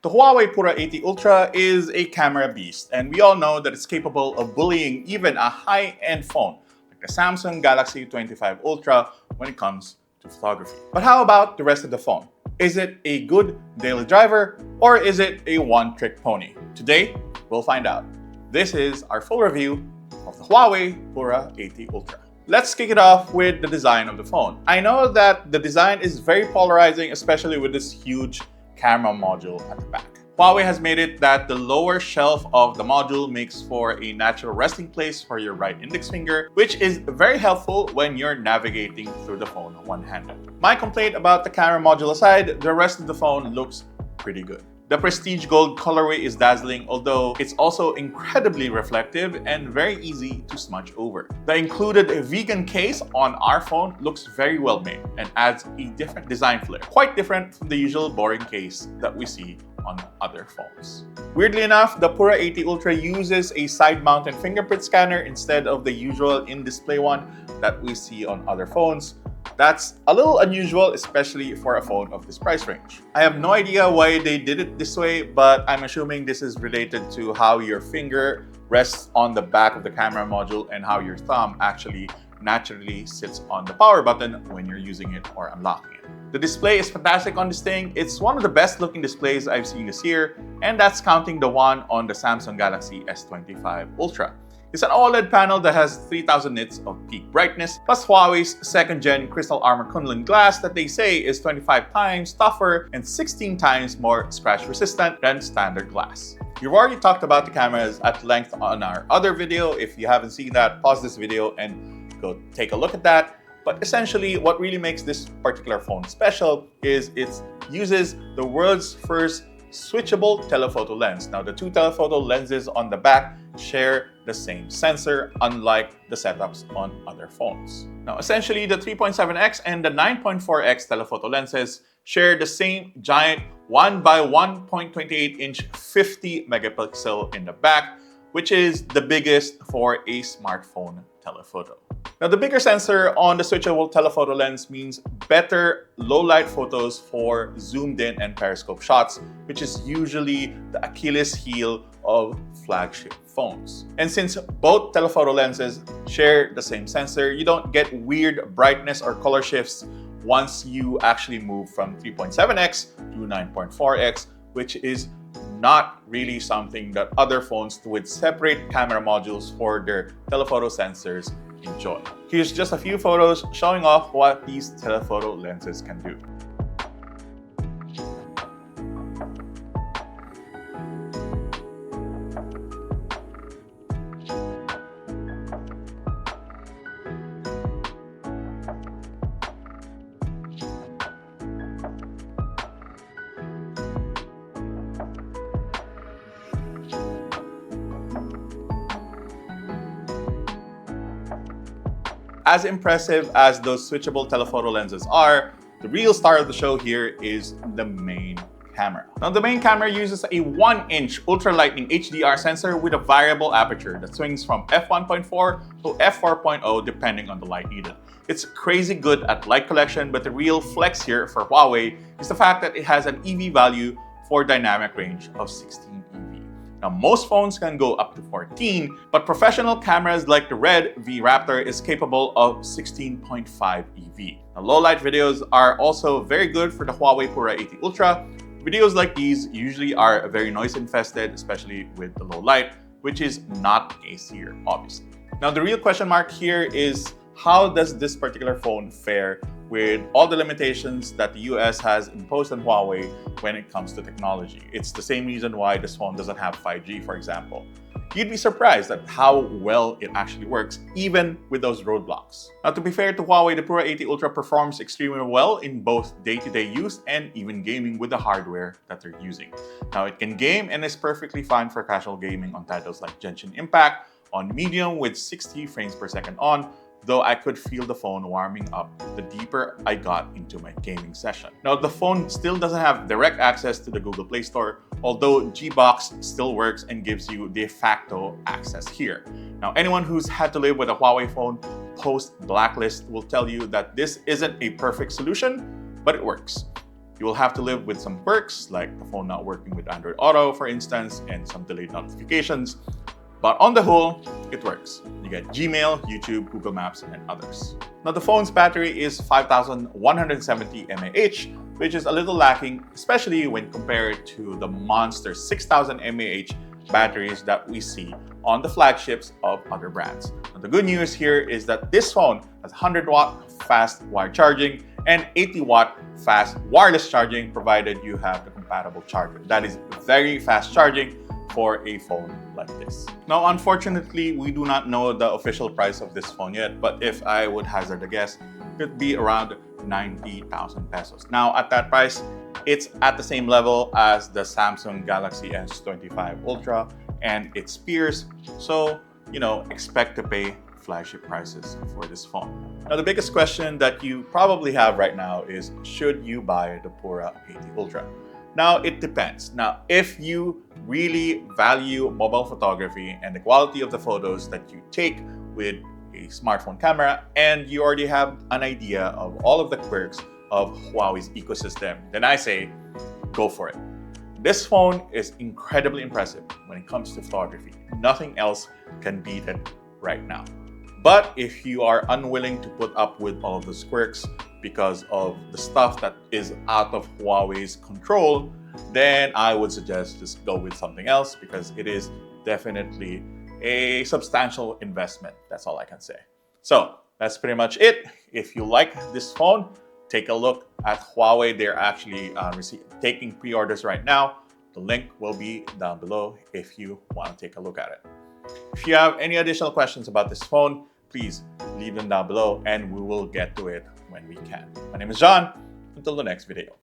The Huawei Pura 80 Ultra is a camera beast, and we all know that it's capable of bullying even a high-end phone like the Samsung Galaxy 25 Ultra when it comes to photography. But how about the rest of the phone? Is it a good daily driver, or is it a one-trick pony? Today, we'll find out. This is our full review of the Huawei Pura 80 Ultra. Let's kick it off with the design of the phone. I know that the design is very polarizing, especially with this huge camera module at the back. Huawei has made it that the lower shelf of the module makes for a natural resting place for your right index finger, which is very helpful when you're navigating through the phone one-handed. My complaint about the camera module aside, the rest of the phone looks pretty good. The prestige gold colorway is dazzling, although it's also incredibly reflective and very easy to smudge over. The included vegan case on our phone looks very well made and adds a different design flair, quite different from the usual boring case that we see on other phones. Weirdly enough, the Pura 80 Ultra uses a side-mounted fingerprint scanner instead of the usual in-display one that we see on other phones. That's a little unusual, especially for a phone of this price range. I have no idea why they did it this way, but I'm assuming this is related to how your finger rests on the back of the camera module and how your thumb actually naturally sits on the power button when you're using it or unlocking it. The display is fantastic on this thing. It's one of the best looking displays I've seen this year, and that's counting the one on the Samsung Galaxy S25 Ultra. It's an OLED panel that has 3000 nits of peak brightness, plus Huawei's second-gen crystal armor Kunlun glass that they say is 25 times tougher and 16 times more scratch-resistant than standard glass. We've already talked about the cameras at length on our other video. If you haven't seen that, pause this video and go take a look at that. But essentially, what really makes this particular phone special is it uses the world's first switchable telephoto lens. Now, the two telephoto lenses on the back share the same sensor, unlike the setups on other phones. Now, essentially, the 3.7x and the 9.4x telephoto lenses share the same giant 1 by 1.28-inch 50 megapixel in the back, which is the biggest for a smartphone telephoto. Now, the bigger sensor on the switchable telephoto lens means better low-light photos for zoomed-in and periscope shots, which is usually the Achilles heel of flagship phones. And since both telephoto lenses share the same sensor, you don't get weird brightness or color shifts once you actually move from 3.7x to 9.4x, which is not really something that other phones with separate camera modules for their telephoto sensors enjoy. Here's just a few photos showing off what these telephoto lenses can do. As impressive as those switchable telephoto lenses are, the real star of the show here is the main camera. Now, the main camera uses a 1-inch ultra-lightning HDR sensor with a variable aperture that swings from f1.4 to f4.0 depending on the light needed. It's crazy good at light collection, but the real flex here for Huawei is the fact that it has an EV value for dynamic range of 16 EV. Now, most phones can go up to 14, but professional cameras like the Red V Raptor is capable of 16.5 EV. Now, low-light videos are also very good for the Huawei Pura 80 Ultra. Videos like these usually are very noise-infested, especially with the low light, which is not the case here, obviously. Now, the real question mark here is, how does this particular phone fare with all the limitations that the US has imposed on Huawei when it comes to technology? It's the same reason why this phone doesn't have 5G, for example. You'd be surprised at how well it actually works, even with those roadblocks. Now, to be fair to Huawei, the Pura 80 Ultra performs extremely well in both day-to-day use and even gaming with the hardware that they're using. Now, it can game and is perfectly fine for casual gaming on titles like Genshin Impact on medium with 60 frames per second on, though I could feel the phone warming up the deeper I got into my gaming session. Now, the phone still doesn't have direct access to the Google Play Store, although Gbox still works and gives you de facto access here. Now, anyone who's had to live with a Huawei phone post-blacklist will tell you that this isn't a perfect solution, but it works. You will have to live with some quirks, like the phone not working with Android Auto, for instance, and some delayed notifications. But on the whole, it works. You get Gmail, YouTube, Google Maps, and others. Now, the phone's battery is 5,170 mAh, which is a little lacking, especially when compared to the monster 6,000 mAh batteries that we see on the flagships of other brands. Now, the good news here is that this phone has 100-watt fast wired charging and 80-watt fast wireless charging, provided you have the compatible charger. That is very fast charging for a phone like this. Now, unfortunately, we do not know the official price of this phone yet, but if I would hazard a guess, it could be around 90,000 pesos. Now, at that price, it's at the same level as the Samsung Galaxy S25 Ultra and its peers, so, expect to pay flagship prices for this phone. Now, the biggest question that you probably have right now is, should you buy the Pura 80 Ultra? Now, it depends. Now, if you really value mobile photography and the quality of the photos that you take with a smartphone camera, and you already have an idea of all of the quirks of Huawei's ecosystem, then I say, go for it. This phone is incredibly impressive when it comes to photography. Nothing else can beat it right now. But if you are unwilling to put up with all of those quirks because of the stuff that is out of Huawei's control, then I would suggest just go with something else, because it is definitely a substantial investment. That's all I can say. So that's pretty much it. If you like this phone, take a look at Huawei. They're actually taking pre-orders right now. The link will be down below if you want to take a look at it. If you have any additional questions about this phone, please leave them down below and we will get to it when we can. My name is John. Until the next video.